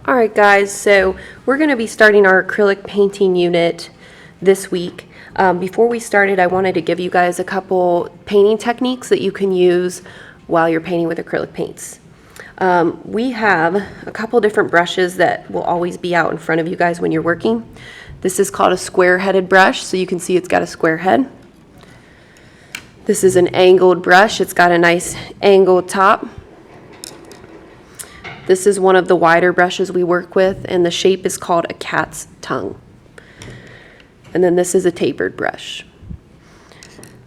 Alright guys, so we're going to be starting our acrylic painting unit this week. Before we started, I wanted to give you guys a couple painting techniques that you can use while you're painting with acrylic paints. We have a couple different brushes that will always be out in front of you guys when you're working. This is called a square-headed brush, so you can see it's got a square head. This is an angled brush. It's got a nice angled top. This is one of the wider brushes we work with, and the shape is called a cat's tongue. And then this is a tapered brush.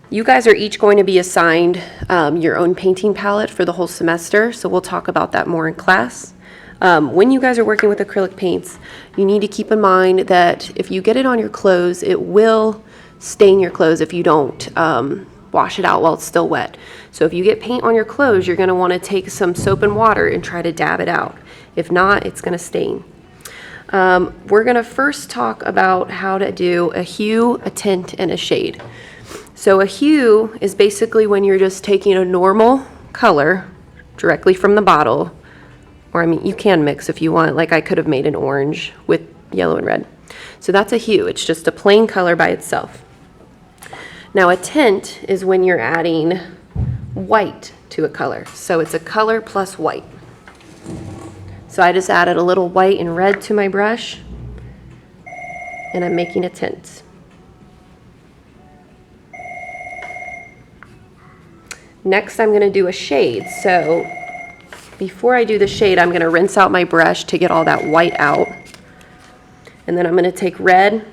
You guys are each going to be assigned your own painting palette for the whole semester, so we'll talk about that more in class. When you guys are working with acrylic paints, you need to keep in mind that if you get it on your clothes, it will stain your clothes if you don't wash it out while it's still wet. So if you get paint on your clothes, you're going to want to take some soap and water and try to dab it out. If not, it's going to stain. We're going to first talk about how to do a hue, a tint, and a shade. So a hue is basically when you're just taking a normal color directly from the bottle, or I mean, you can mix if you want, like I could have made an orange with yellow and red. So that's a hue. It's just a plain color by itself. Now a tint is when you're adding white to a color. So it's a color plus white. So I just added a little white and red to my brush, and I'm making a tint. Next I'm going to do a shade. So before I do the shade, I'm going to rinse out my brush to get all that white out. And then I'm going to take red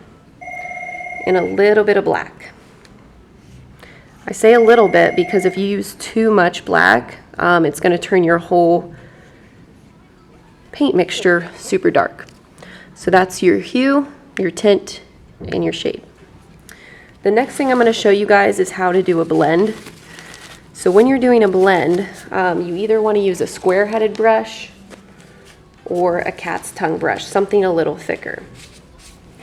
and a little bit of black. I say a little bit because if you use too much black, it's going to turn your whole paint mixture super dark. So that's your hue, your tint, and your shade. The next thing I'm going to show you guys is how to do a blend. So when you're doing a blend, you either want to use a square-headed brush or a cat's tongue brush, something a little thicker,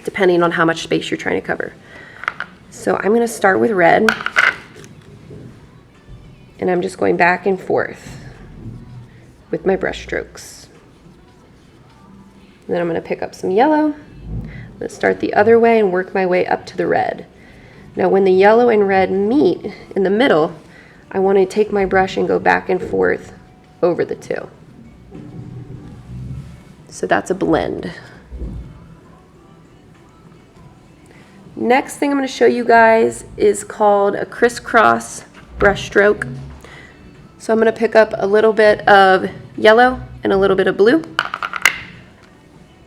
depending on how much space you're trying to cover. So I'm going to start with red. And I'm just going back and forth with my brush strokes. And then I'm going to pick up some yellow. I'm going to start the other way and work my way up to the red. Now when the yellow and red meet in the middle, I want to take my brush and go back and forth over the two. So that's a blend. Next thing I'm going to show you guys is called a crisscross brush stroke. So I'm going to pick up a little bit of yellow and a little bit of blue,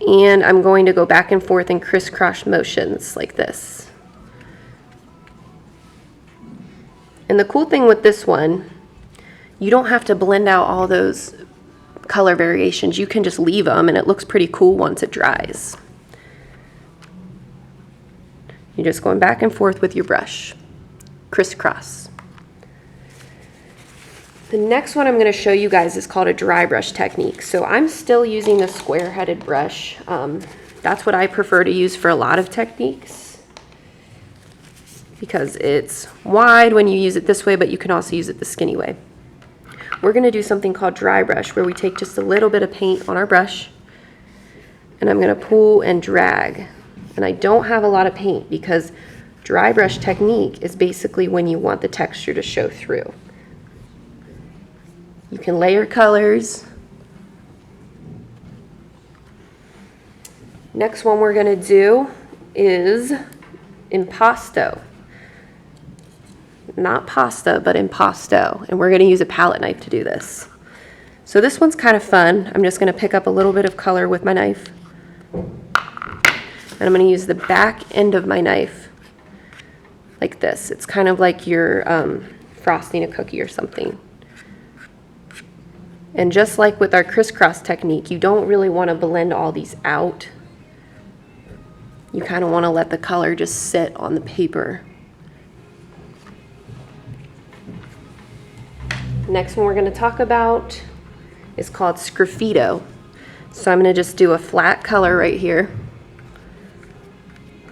and I'm going to go back and forth in crisscross motions like this. And the cool thing with this one, you don't have to blend out all those color variations. You can just leave them and it looks pretty cool once it dries. You're just going back and forth with your brush, crisscross. The next one I'm going to show you guys is called a dry brush technique. So I'm still using the square-headed brush. That's what I prefer to use for a lot of techniques because it's wide when you use it this way, but you can also use it the skinny way. We're going to do something called dry brush where we take just a little bit of paint on our brush, and I'm going to pull and drag. And I don't have a lot of paint because dry brush technique is basically when you want the texture to show through. You can layer colors. Next one we're going to do is impasto. Not pasta, but impasto. And we're going to use a palette knife to do this. So this one's kind of fun. I'm just going to pick up a little bit of color with my knife. And I'm going to use the back end of my knife like this. It's kind of like you're frosting a cookie or something. And just like with our crisscross technique, you don't really want to blend all these out. You kind of want to let the color just sit on the paper. Next one we're going to talk about is called sgraffito. So I'm going to just do a flat color right here.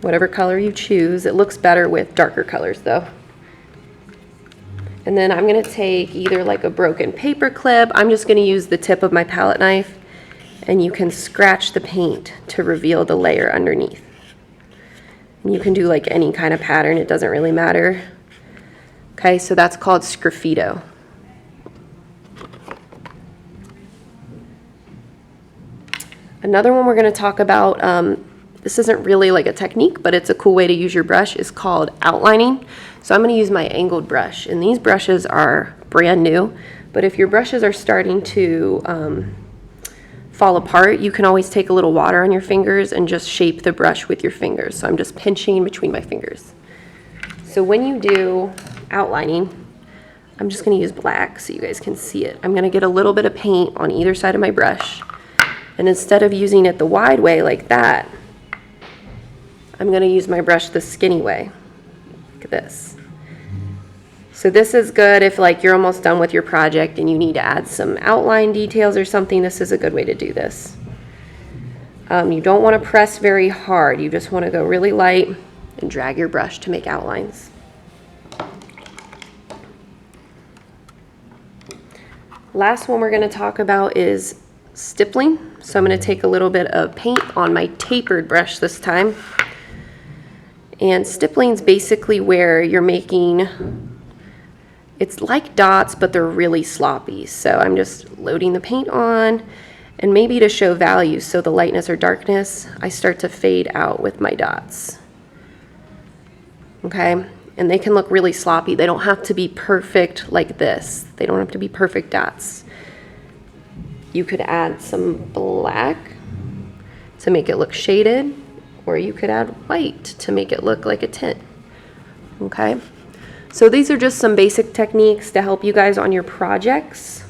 Whatever color you choose. It looks better with darker colors though. And then I'm going to take either like a broken paper clip. I'm just going to use the tip of my palette knife and you can scratch the paint to reveal the layer underneath. And you can do like any kind of pattern, it doesn't really matter. Okay, so that's called sgraffito. Another one we're going to talk about, this isn't really like a technique, but it's a cool way to use your brush, is called outlining. So I'm going to use my angled brush, and these brushes are brand new, but if your brushes are starting to fall apart, you can always take a little water on your fingers and just shape the brush with your fingers. So I'm just pinching between my fingers. So when you do outlining, I'm just going to use black so you guys can see it. I'm going to get a little bit of paint on either side of my brush. And instead of using it the wide way like that, I'm going to use my brush the skinny way, like this. So this is good if like you're almost done with your project and you need to add some outline details or something. This is a good way to do this. You don't want to press very hard. You just want to go really light and drag your brush to make outlines. Last one we're going to talk about is stippling. So I'm going to take a little bit of paint on my tapered brush this time. And stippling is basically where you're making, it's like dots, but they're really sloppy. So I'm just loading the paint on, and maybe to show value, so the lightness or darkness, I start to fade out with my dots. Okay, and they can look really sloppy. They don't have to be perfect like this. They don't have to be perfect dots. You could add some black to make it look shaded, or you could add white to make it look like a tint. Okay, so these are just some basic techniques to help you guys on your projects.